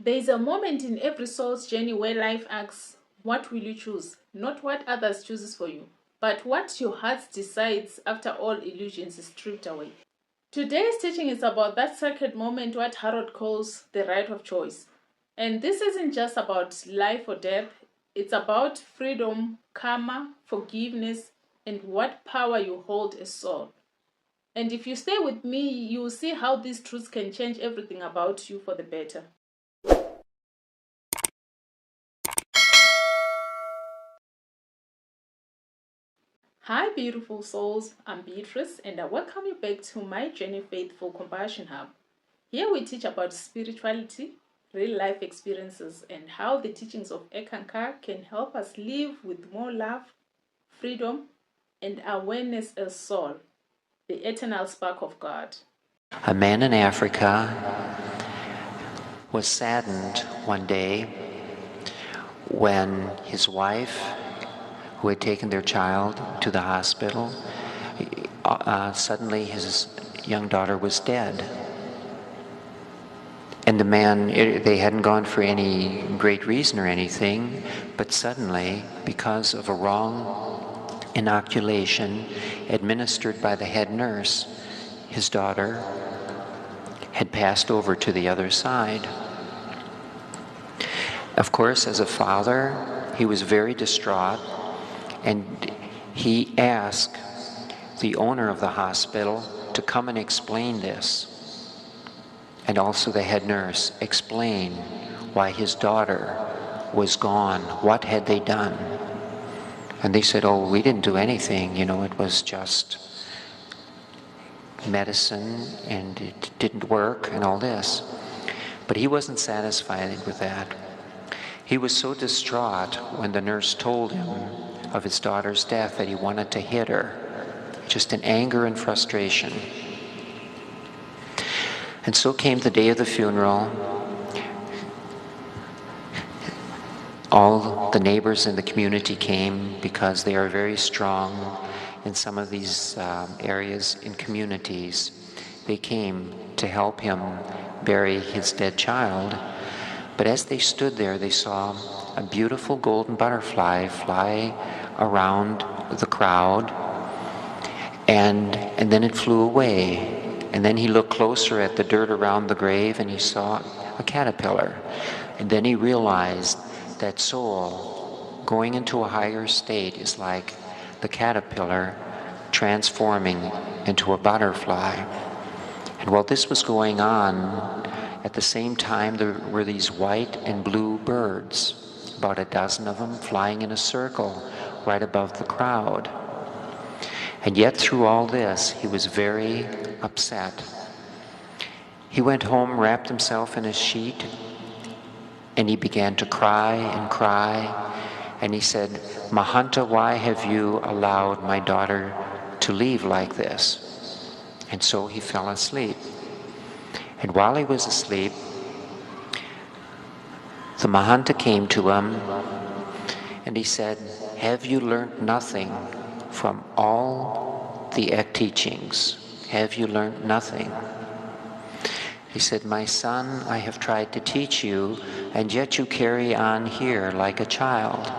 There is a moment in every soul's journey where life asks, what will you choose? Not what others chooses for you, but what your heart decides after all illusions is stripped away. Today's teaching is about that sacred moment, what Harold calls the right of choice. And this isn't just about life or death, it's about freedom, karma, forgiveness, and what power you hold as soul. And if you stay with me, you will see how these truths can change everything about you for the better. Hi, beautiful souls. I'm Beatrice, and I welcome you back to my Journey Faithful Compassion Hub. Here we teach about spirituality, real life experiences, and how the teachings of Ekankar can help us live with more love, freedom, and awareness as soul, the eternal spark of God. A man in Africa was saddened one day when his wife, who had taken their child to the hospital, suddenly his young daughter was dead. And the man, they hadn't gone for any great reason or anything, but suddenly, because of a wrong inoculation administered by the head nurse, his daughter had passed over to the other side. Of course, as a father, he was very distraught, and he asked the owner of the hospital to come and explain this, and also the head nurse explain why his daughter was gone. What had they done? And they said, oh, we didn't do anything, it was just medicine and it didn't work and all this. But he wasn't satisfied with that. He was so distraught when the nurse told him of his daughter's death that he wanted to hit her, just in anger and frustration. And so came the day of the funeral. All the neighbors in the community came because they are very strong in some of these areas in communities. They came to help him bury his dead child. But as they stood there, they saw a beautiful golden butterfly fly around the crowd, and then it flew away. And then he looked closer at the dirt around the grave, and he saw a caterpillar. And then he realized that soul going into a higher state is like the caterpillar transforming into a butterfly. And while this was going on, at the same time there were these white and blue birds, about a dozen of them, flying in a circle right above the crowd. And yet through all this, he was very upset. He went home, wrapped himself in a sheet, and he began to cry and cry. And he said, Mahanta, why have you allowed my daughter to leave like this? And so he fell asleep. And while he was asleep, the Mahanta came to him and he said, have you learned nothing from all the Ek teachings? Have you learned nothing? He said, my son, I have tried to teach you, and yet you carry on here like a child.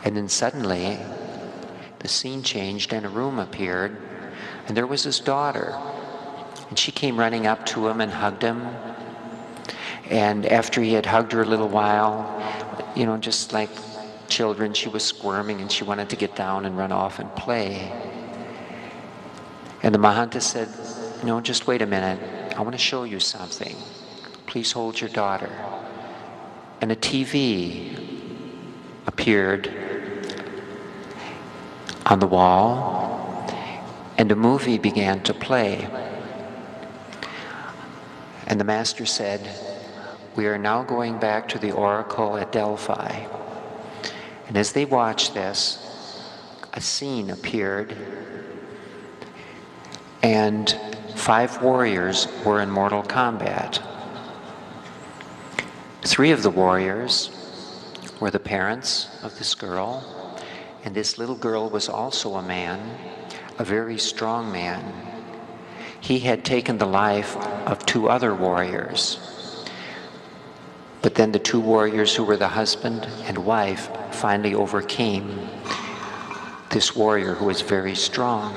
And then suddenly, the scene changed and a room appeared, and there was his daughter. And she came running up to him and hugged him. And after he had hugged her a little while, just like children, she was squirming and she wanted to get down and run off and play. And the Mahanta said, no, just wait a minute. I want to show you something. Please hold your daughter. And a TV appeared on the wall, and a movie began to play. And the master said, we are now going back to the oracle at Delphi. And as they watched this, a scene appeared, and 5 warriors were in mortal combat. 3 of the warriors were the parents of this girl, and this little girl was also a man, a very strong man. He had taken the life of 2 other warriors. But then the two warriors who were the husband and wife finally overcame this warrior who was very strong.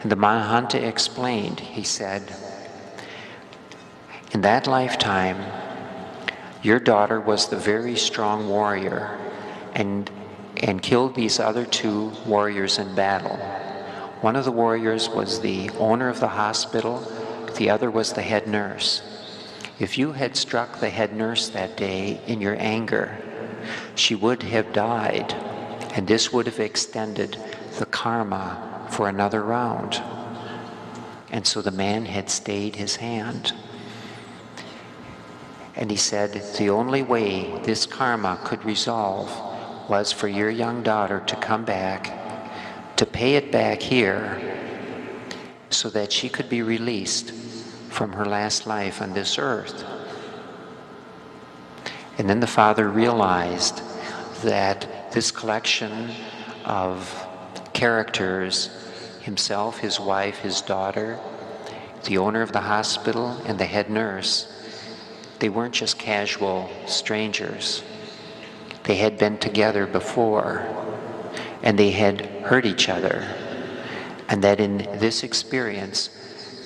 And the Mahanta explained, he said, in that lifetime, your daughter was the very strong warrior and killed these other two warriors in battle. One of the warriors was the owner of the hospital, the other was the head nurse. If you had struck the head nurse that day in your anger, she would have died, and this would have extended the karma for another round. And so the man had stayed his hand. And he said, the only way this karma could resolve was for your young daughter to come back, to pay it back here, so that she could be released from her last life on this earth. And then the father realized that this collection of characters, himself, his wife, his daughter, the owner of the hospital, and the head nurse, they weren't just casual strangers. They had been together before, and they had hurt each other. And that in this experience,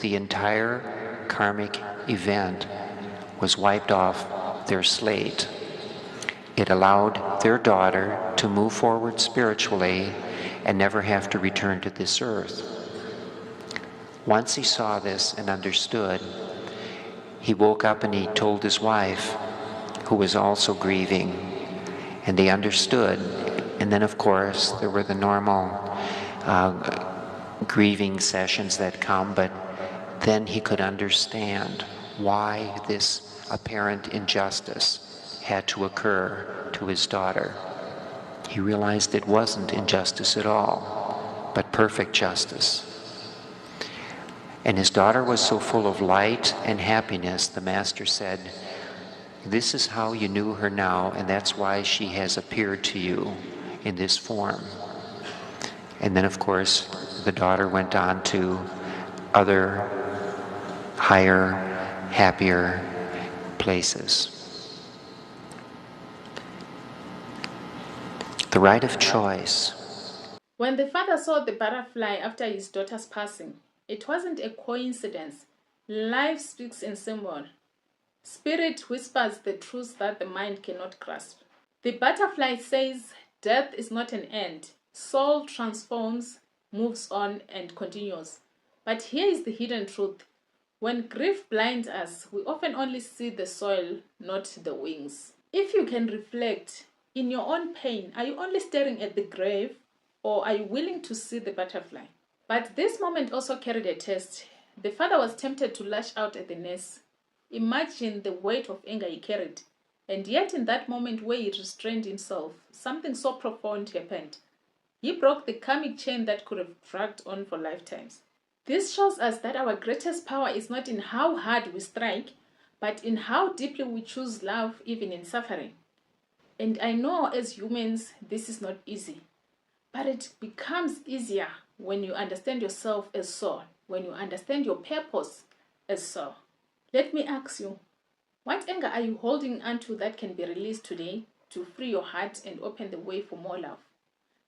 the entire karmic event was wiped off their slate. It allowed their daughter to move forward spiritually and never have to return to this earth. Once he saw this and understood, he woke up and he told his wife, who was also grieving, and they understood. And then, of course, there were the normal grieving sessions that come, but then he could understand why this apparent injustice had to occur to his daughter. He realized it wasn't injustice at all, but perfect justice. And his daughter was so full of light and happiness, the master said, this is how you knew her now, and that's why she has appeared to you in this form. And then, of course, the daughter went on to other higher, happier places. The right of choice. When the father saw the butterfly after his daughter's passing, it wasn't a coincidence. Life speaks in symbol. Spirit whispers the truths that the mind cannot grasp. The butterfly says, death is not an end. Soul transforms, moves on, and continues. But here is the hidden truth. When grief blinds us, we often only see the soil, not the wings. If you can reflect, in your own pain, are you only staring at the grave, or are you willing to see the butterfly? But this moment also carried a test. The father was tempted to lash out at the nurse. Imagine the weight of anger he carried. And yet in that moment where he restrained himself, something so profound happened. He broke the karmic chain that could have dragged on for lifetimes. This shows us that our greatest power is not in how hard we strike, but in how deeply we choose love even in suffering. And I know as humans this is not easy, but it becomes easier when you understand yourself as soul, when you understand your purpose as soul. Let me ask you, what anger are you holding onto that can be released today to free your heart and open the way for more love?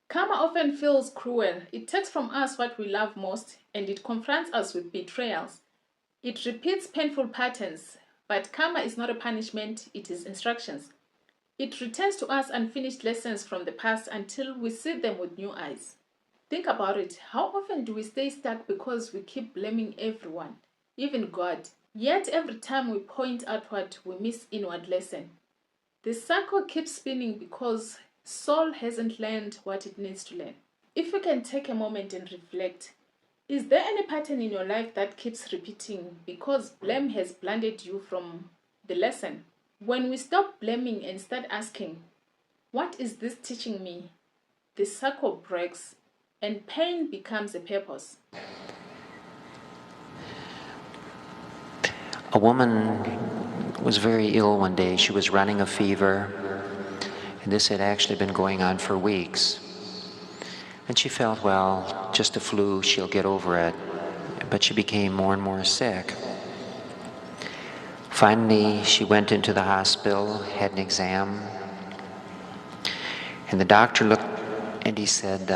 Karma often feels cruel. It takes from us what we love most, and it confronts us with betrayals. It repeats painful patterns, but karma is not a punishment, it is instructions. It returns to us unfinished lessons from the past until we see them with new eyes. Think about it. How often do we stay stuck because we keep blaming everyone, even God? Yet every time we point outward, we miss inward lesson. The circle keeps spinning because soul hasn't learned what it needs to learn. If you can take a moment and reflect, is there any pattern in your life that keeps repeating because blame has blinded you from the lesson? When we stop blaming and start asking, what is this teaching me? The circle breaks and pain becomes a purpose. A woman was very ill one day. She was running a fever, and this had actually been going on for weeks. And she felt, well, just a flu, she'll get over it. But she became more and more sick. Finally, she went into the hospital, had an exam, and the doctor looked and he said,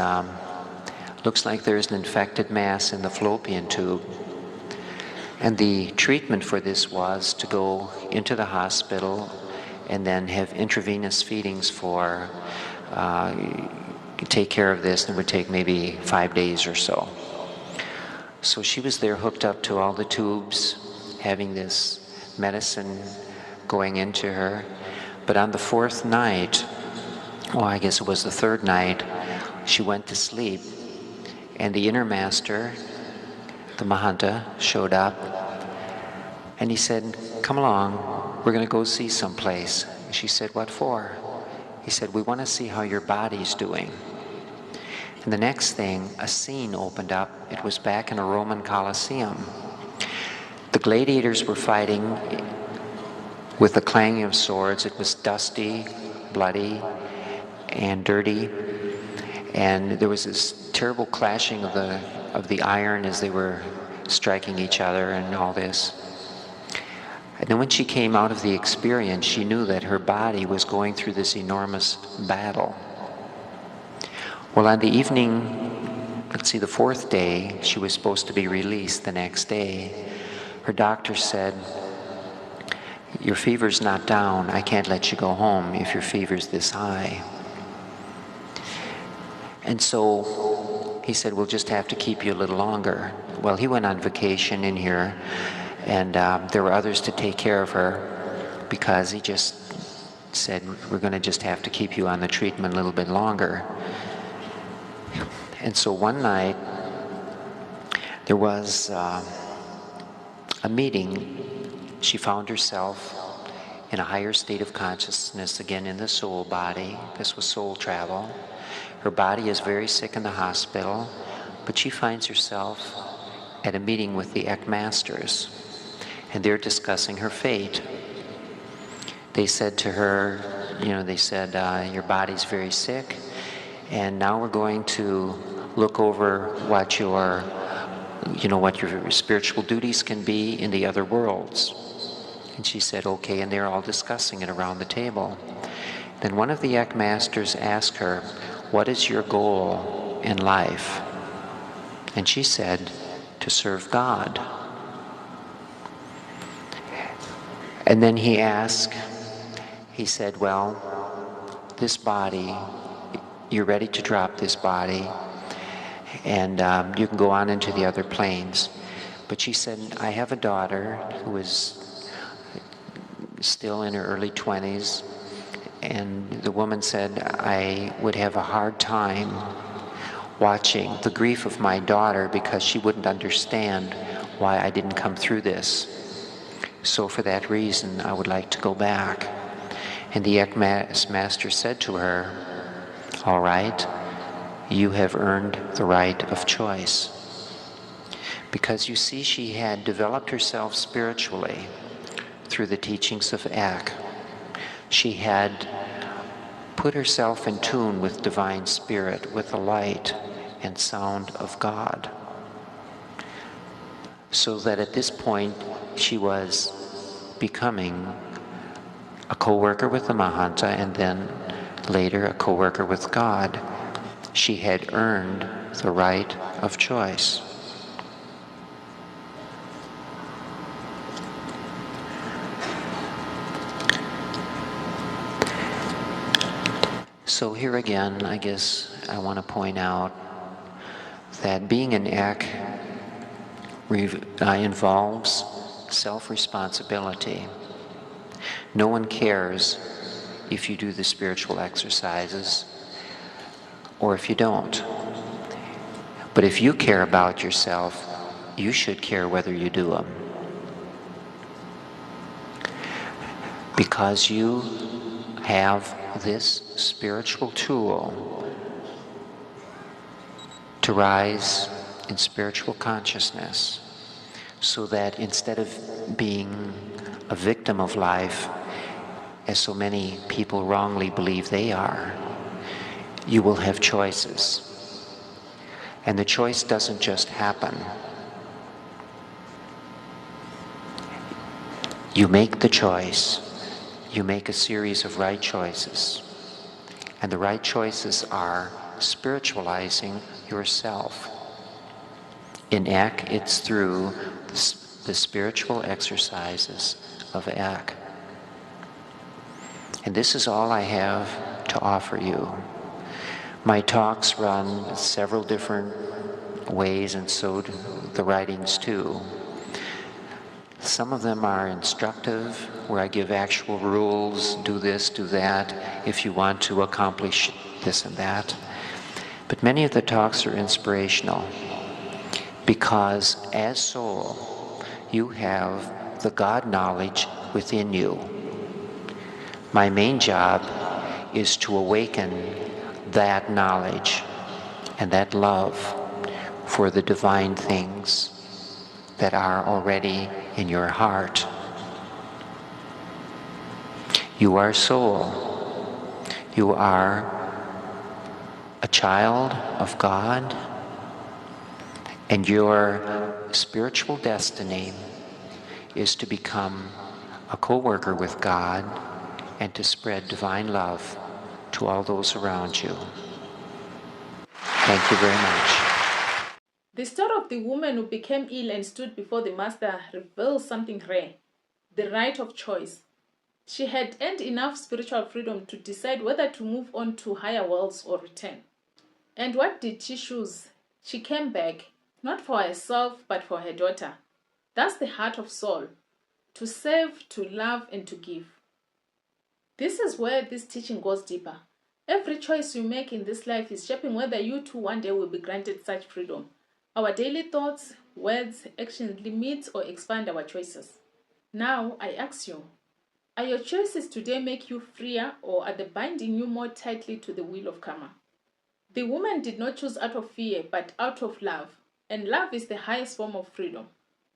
looks like there's an infected mass in the fallopian tube. And the treatment for this was to go into the hospital and then have intravenous feedings for, take care of this, and it would take maybe 5 days or so. So she was there hooked up to all the tubes, having this medicine going into her. But on the fourth night, well, I guess it was the third night, she went to sleep, and the inner master, the Mahanta, showed up, and he said, "Come along, we're going to go see someplace." She said, "What for?" He said, "We want to see how your body's doing." And the next thing, a scene opened up. It was back in a Roman Colosseum. The gladiators were fighting with the clanging of swords. It was dusty, bloody, and dirty. And there was this terrible clashing of the iron as they were striking each other and all this. And then when she came out of the experience, she knew that her body was going through this enormous battle. Well, on the evening, let's see, the fourth day, she was supposed to be released the next day. Her doctor said, "Your fever's not down. I can't let you go home if your fever's this high." And so he said, "We'll just have to keep you a little longer." Well, he went on vacation in here, and there were others to take care of her, because he just said, "We're going to just have to keep you on the treatment a little bit longer." And so one night, there was a meeting. She found herself in a higher state of consciousness, again in the soul body. This was soul travel. Her body is very sick in the hospital, but she finds herself at a meeting with the Ek Masters, and they're discussing her fate. They said to her, your body's very sick, and now we're going to look over what your spiritual duties can be in the other worlds. And she said, "Okay," and they're all discussing it around the table. Then one of the Ek Masters asked her, "What is your goal in life?" And she said, "To serve God." And then he said, "Well, this body, you're ready to drop this body, and you can go on into the other planes." But she said, "I have a daughter who is still in her early 20s, and the woman said, I would have a hard time watching the grief of my daughter because she wouldn't understand why I didn't come through this. So for that reason, I would like to go back." And the Ek Master said to her, "All right, you have earned the right of choice." Because you see, she had developed herself spiritually through the teachings of Ek. She had put herself in tune with divine spirit, with the light and sound of God. So that at this point, she was becoming a co-worker with the Mahanta, and then later a co-worker with God. She had earned the right of choice. So here again, I guess I want to point out that being an Ek involves self-responsibility. No one cares if you do the spiritual exercises or if you don't. But if you care about yourself, you should care whether you do them. Because you have this spiritual tool to rise in spiritual consciousness, so that instead of being a victim of life, as so many people wrongly believe they are, you will have choices. And the choice doesn't just happen. You make the choice. You make a series of right choices. And the right choices are spiritualizing yourself. In Ek, it's through the spiritual exercises of Ek. And this is all I have to offer you. My talks run several different ways, and so do the writings too. Some of them are instructive, where I give actual rules, do this, do that, if you want to accomplish this and that. But many of the talks are inspirational, because as soul, you have the God knowledge within you. My main job is to awaken that knowledge and that love for the divine things that are already in your heart. You are soul. You are a child of God, and your spiritual destiny is to become a co-worker with God and to spread divine love to all those around you. Thank you very much. The story of the woman who became ill and stood before the master reveals something rare: the right of choice. She had earned enough spiritual freedom to decide whether to move on to higher worlds or return. And what did she choose? She came back, not for herself, but for her daughter. That's the heart of soul: to serve, to love, and to give. This is where this teaching goes deeper. Every choice you make in this life is shaping whether you too one day will be granted such freedom. Our daily thoughts, words, actions limit or expand our choices. Now, I ask you, are your choices today make you freer, or are they binding you more tightly to the will of karma? The woman did not choose out of fear, but out of love. And love is the highest form of freedom.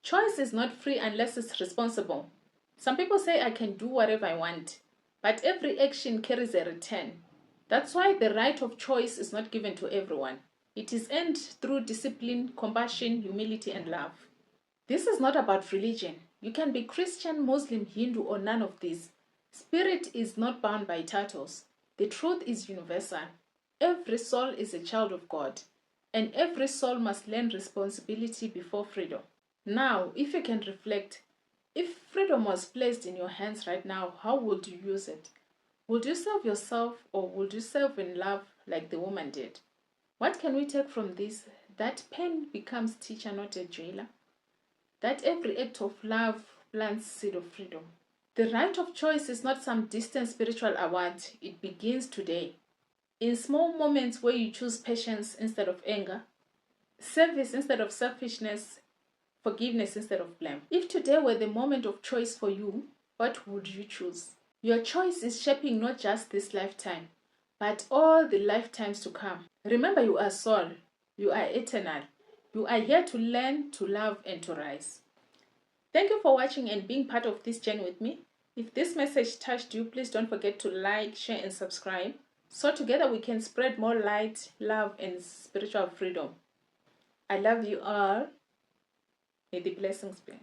Choice is not free unless it's responsible. Some people say I can do whatever I want, but every action carries a return. That's why the right of choice is not given to everyone. It is earned through discipline, compassion, humility, and love. This is not about religion. You can be Christian, Muslim, Hindu, or none of these. Spirit is not bound by titles. The truth is universal. Every soul is a child of God, and every soul must learn responsibility before freedom. Now, if you can reflect, if freedom was placed in your hands right now, how would you use it? Would you serve yourself, or would you serve in love like the woman did? What can we take from this? That pain becomes teacher, not a jailer. That every act of love plants seed of freedom. The right of choice is not some distant spiritual award. It begins today. In small moments where you choose patience instead of anger, service instead of selfishness, forgiveness instead of blame. If today were the moment of choice for you, what would you choose? Your choice is shaping not just this lifetime, but all the lifetimes to come. Remember, you are soul. You are eternal. You are here to learn, to love, and to rise. Thank you for watching and being part of this journey with me. If this message touched you, please don't forget to like, share, and subscribe, so together we can spread more light, love, and spiritual freedom. I love you all. May the blessings be.